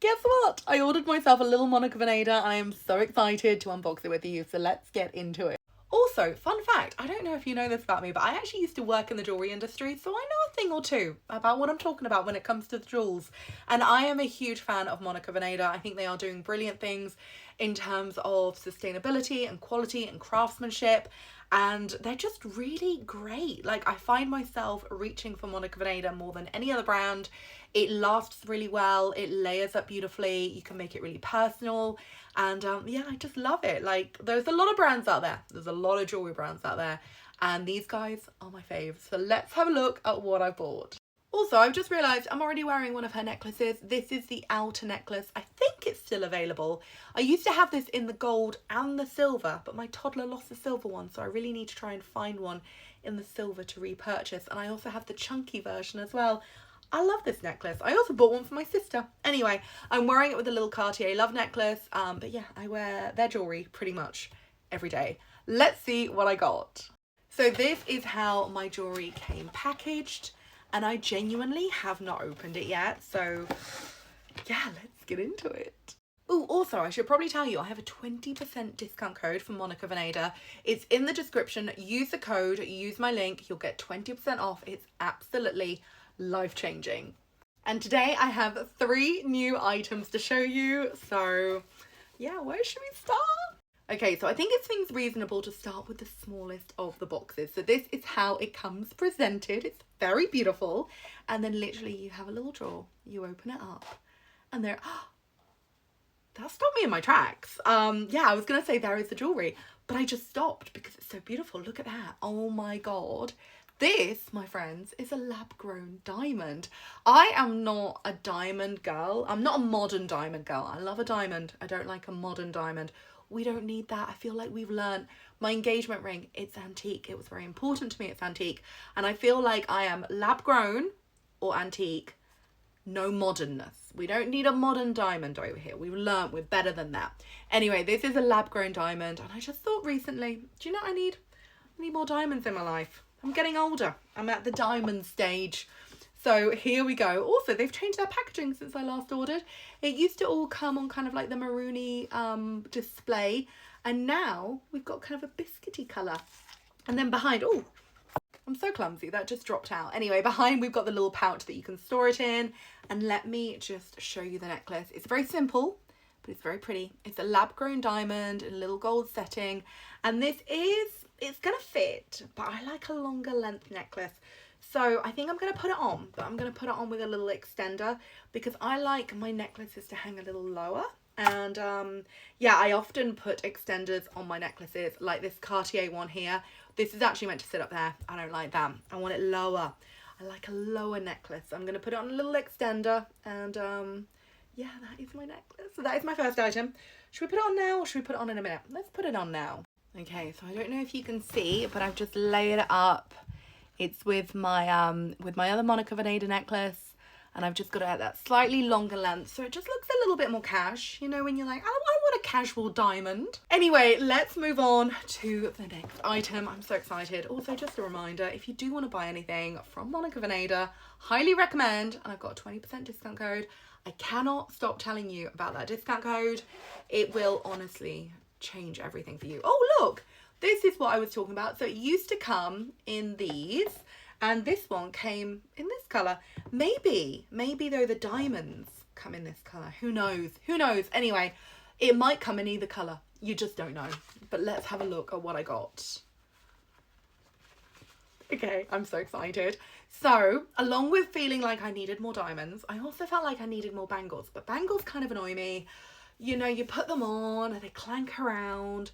guess what? I ordered myself a little Monica Vinader and I am so excited to unbox it with you. So let's get into it. Also, fun fact, I don't know if you know this about me, but I actually used to work in the jewellery industry, so I know a thing or two about what I'm talking about when it comes to the jewels. And I am a huge fan of Monica Vinader. I think they are doing brilliant things in terms of sustainability and quality and craftsmanship. And they're just really great. Like, I find myself reaching for Monica Vinader more than any other brand. It lasts really well. It layers up beautifully. You can make it really personal. And yeah, I just love it. Like, there's a lot of brands out there. There's a lot of jewelry brands out there. And these guys are my faves. So let's have a look at what I bought. Also, I've just realised I'm already wearing one of her necklaces. This is the outer necklace. I think it's still available. I used to have this in the gold and the silver, but my toddler lost the silver one, so I really need to try and find one in the silver to repurchase. And I also have the chunky version as well. I love this necklace. I also bought one for my sister. Anyway, I'm wearing it with a little Cartier love necklace. But yeah, I wear their jewellery pretty much every day. Let's see what I got. So this is how my jewellery came packaged. And I genuinely have not opened it yet. So yeah, let's get into it. Oh, also, I should probably tell you, I have a 20% discount code for Monica Vinader. It's in the description. Use the code, use my link. You'll get 20% off. It's absolutely life-changing. And today I have 3 new items to show you. So yeah, where should we start? Okay, so I think it seems reasonable to start with the smallest of the boxes. So this is how it comes presented. It's very beautiful. And then literally you have a little drawer. You open it up and there... that stopped me in my tracks. Yeah, I was going to say there is the jewellery, but I just stopped because it's so beautiful. Look at that. Oh my God. This, my friends, is a lab-grown diamond. I am not a diamond girl. I'm not a modern diamond girl. I love a diamond. I don't like a modern diamond. We don't need that. I feel like we've learned. My engagement ring, it's antique. It was very important to me, it's antique. And I feel like I am lab-grown or antique, no modernness. We don't need a modern diamond over here. We've learned we're better than that. Anyway, this is a lab-grown diamond. And I just thought recently, do you know what I need? I need more diamonds in my life. I'm getting older. I'm at the diamond stage. So here we go. Also, they've changed their packaging since I last ordered. It used to all come on kind of like the maroony display. And now we've got kind of a biscuity colour. And then behind, oh, I'm so clumsy. That just dropped out. Anyway, behind we've got the little pouch that you can store it in. And let me just show you the necklace. It's very simple, but it's very pretty. It's a lab-grown diamond in a little gold setting. And this is, it's going to fit, but I like a longer length necklace. So I think I'm going to put it on, but I'm going to put it on with a little extender because I like my necklaces to hang a little lower. And yeah, I often put extenders on my necklaces, like this Cartier one here. This is actually meant to sit up there. I don't like that. I want it lower. I like a lower necklace. I'm going to put it on a little extender. And yeah, that is my necklace. So that is my first item. Should we put it on now or should we put it on in a minute? Let's put it on now. Okay, so I don't know if you can see, but I've just layered it up. It's with my other Monica Vinader necklace, and I've just got it at that slightly longer length, so it just looks a little bit more cash, you know, when you're like, I want a casual diamond. Anyway, let's move on to the next item. I'm so excited. Also, just a reminder, if you do want to buy anything from Monica Vinader, highly recommend, and I've got a 20% discount code. I cannot stop telling you about that discount code. It will honestly change everything for you. Oh, look. This is what I was talking about. So it used to come in these, and this one came in this colour. Maybe though the diamonds come in this colour. Who knows? Who knows? Anyway, it might come in either colour. You just don't know. But let's have a look at what I got. Okay, I'm so excited. So, along with feeling like I needed more diamonds, I also felt like I needed more bangles. But bangles kind of annoy me. You know, you put them on and they clank around.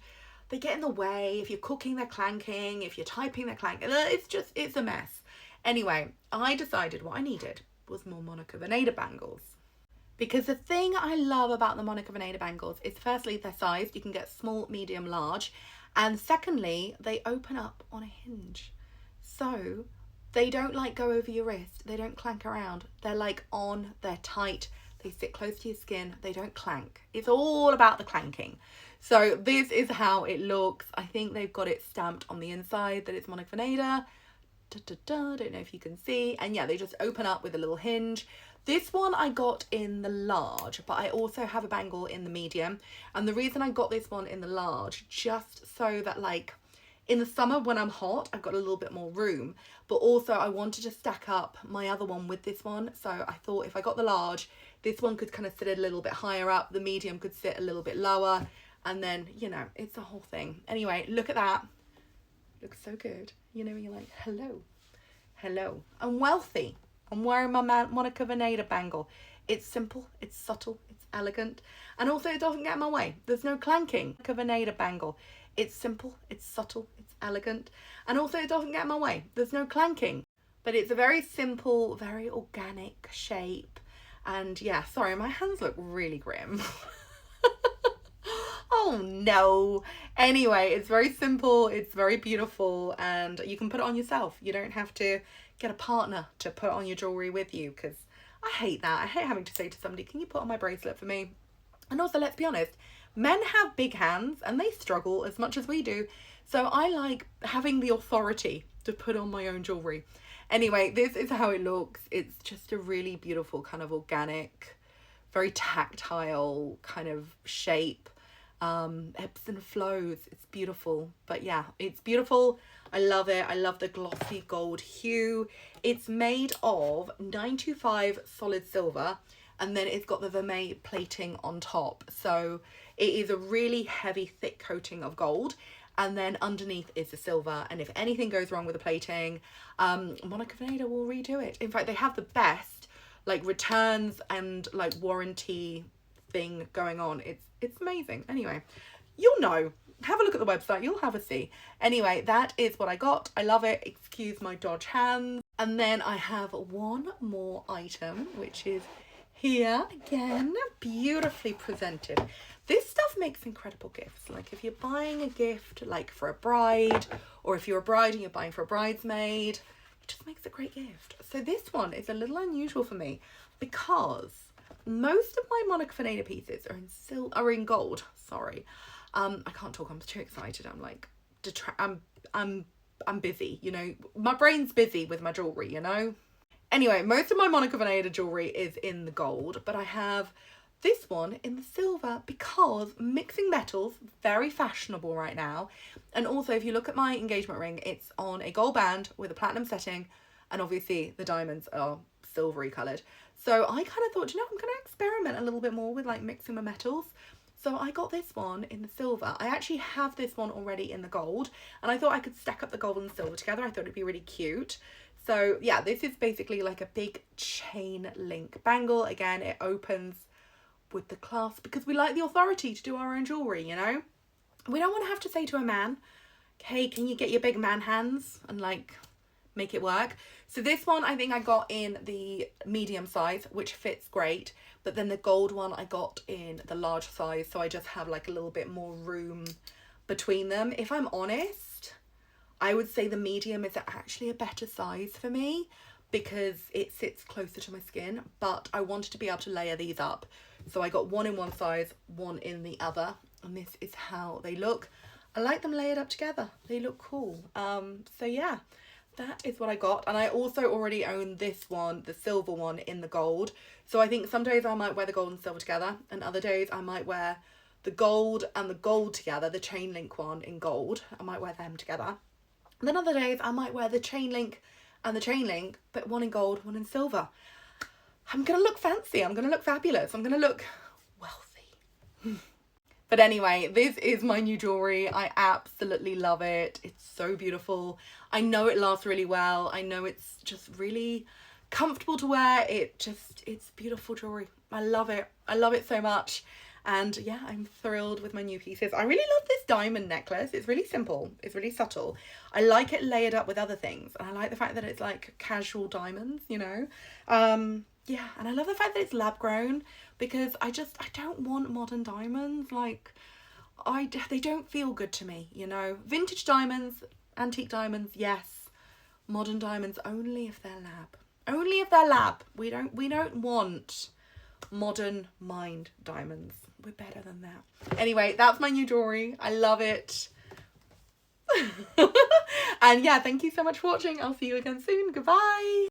They get in the way. If you're cooking, they're clanking. If you're typing, they're clanking. It's a mess. Anyway, I decided what I needed was more Monica Vinader bangles. Because the thing I love about the Monica Vinader bangles is firstly, they're sized. You can get small, medium, large. And secondly, they open up on a hinge. So they don't like go over your wrist. They don't clank around. They're like on, they're tight. They sit close to your skin. They don't clank. It's all about the clanking. So this is how it looks. I think they've got it stamped on the inside that it's Monica Vinader. Don't know if you can see. And yeah, they just open up with a little hinge. This one I got in the large, but I also have a bangle in the medium. And the reason I got this one in the large, just so that like in the summer when I'm hot, I've got a little bit more room, but also I wanted to stack up my other one with this one. So I thought if I got the large, this one could kind of sit a little bit higher up, the medium could sit a little bit lower, and then, you know, it's a whole thing. Anyway, look at that. Looks so good. You know, you're like, hello, hello. I'm wealthy. I'm wearing my Monica Vinader bangle. It's simple, it's subtle, it's elegant, and also it doesn't get in my way. There's no clanking. Monica Vinader bangle. It's simple, it's subtle, it's elegant, and also it doesn't get in my way. There's no clanking. But it's a very simple, very organic shape. And yeah, sorry, my hands look really grim. Oh no. Anyway, it's very simple, it's very beautiful, and you can put it on yourself. You don't have to get a partner to put on your jewellery with you, because I hate that. I hate having to say to somebody, can you put on my bracelet for me? And also, let's be honest, men have big hands and they struggle as much as we do. So I like having the authority to put on my own jewellery. Anyway, this is how it looks. It's just a really beautiful kind of organic, very tactile kind of shape. Ebbs and flows. It's beautiful. But yeah, it's beautiful. I love it. I love the glossy gold hue. It's made of 925 solid silver, and then it's got the vermeil plating on top. So it is a really heavy, thick coating of gold. And then underneath is the silver. And if anything goes wrong with the plating, Monica Vinader will redo it. In fact, they have the best like returns and like warranty thing going on. It's amazing. Anyway, you'll know. Have a look at the website. You'll have a see. Anyway, that is what I got. I love it. Excuse my dodge hands. And then I have one more item, which is here again, beautifully presented. This stuff makes incredible gifts. Like if you're buying a gift like for a bride, or if you're a bride and you're buying for a bridesmaid, it just makes a great gift. So this one is a little unusual for me because most of my Monica Vinader pieces are in gold. Sorry. I can't talk. I'm too excited. I'm like, I'm busy, you know, my brain's busy with my jewelry, you know. Anyway, most of my Monica Vinader jewelry is in the gold, but I have this one in the silver because mixing metals, very fashionable right now. And also if you look at my engagement ring, it's on a gold band with a platinum setting, and obviously the diamonds are silvery coloured. So I kind of thought, you know, I'm going to experiment a little bit more with like mixing my metals. So I got this one in the silver. I actually have this one already in the gold, and I thought I could stack up the gold and the silver together. I thought it'd be really cute. So yeah, this is basically like a big chain link bangle. Again, it opens with the clasp because we like the authority to do our own jewelry, you know. We don't want to have to say to a man, hey, can you get your big man hands and like make it work? So this one I think I got in the medium size, which fits great, but then the gold one I got in the large size, so I just have like a little bit more room between them. If I'm honest, I would say the medium is actually a better size for me because it sits closer to my skin, but I wanted to be able to layer these up. So I got one in one size, one in the other, and this is how they look. I like them layered up together. They look cool. So yeah, that is what I got. And I also already own this one, the silver one in the gold. So I think some days I might wear the gold and silver together, and other days I might wear the gold and the gold together, the chain link one in gold. I might wear them together. And then other days I might wear the chain link and the chain link, but one in gold, one in silver. I'm going to look fancy. I'm going to look fabulous. I'm going to look wealthy. But anyway, this is my new jewellery. I absolutely love it. It's so beautiful. I know it lasts really well. I know it's just really comfortable to wear. It's beautiful jewellery. I love it. I love it so much. And yeah, I'm thrilled with my new pieces. I really love this diamond necklace. It's really simple. It's really subtle. I like it layered up with other things. And I like the fact that it's like casual diamonds, you know. Yeah, and I love the fact that it's lab grown because I don't want modern diamonds. Like, they don't feel good to me, you know. Vintage diamonds, antique diamonds, yes. Modern diamonds, only if they're lab. Only if they're lab. We don't want modern mined diamonds. We're better than that. Anyway, that's my new jewellery. I love it. And yeah, thank you so much for watching. I'll see you again soon. Goodbye.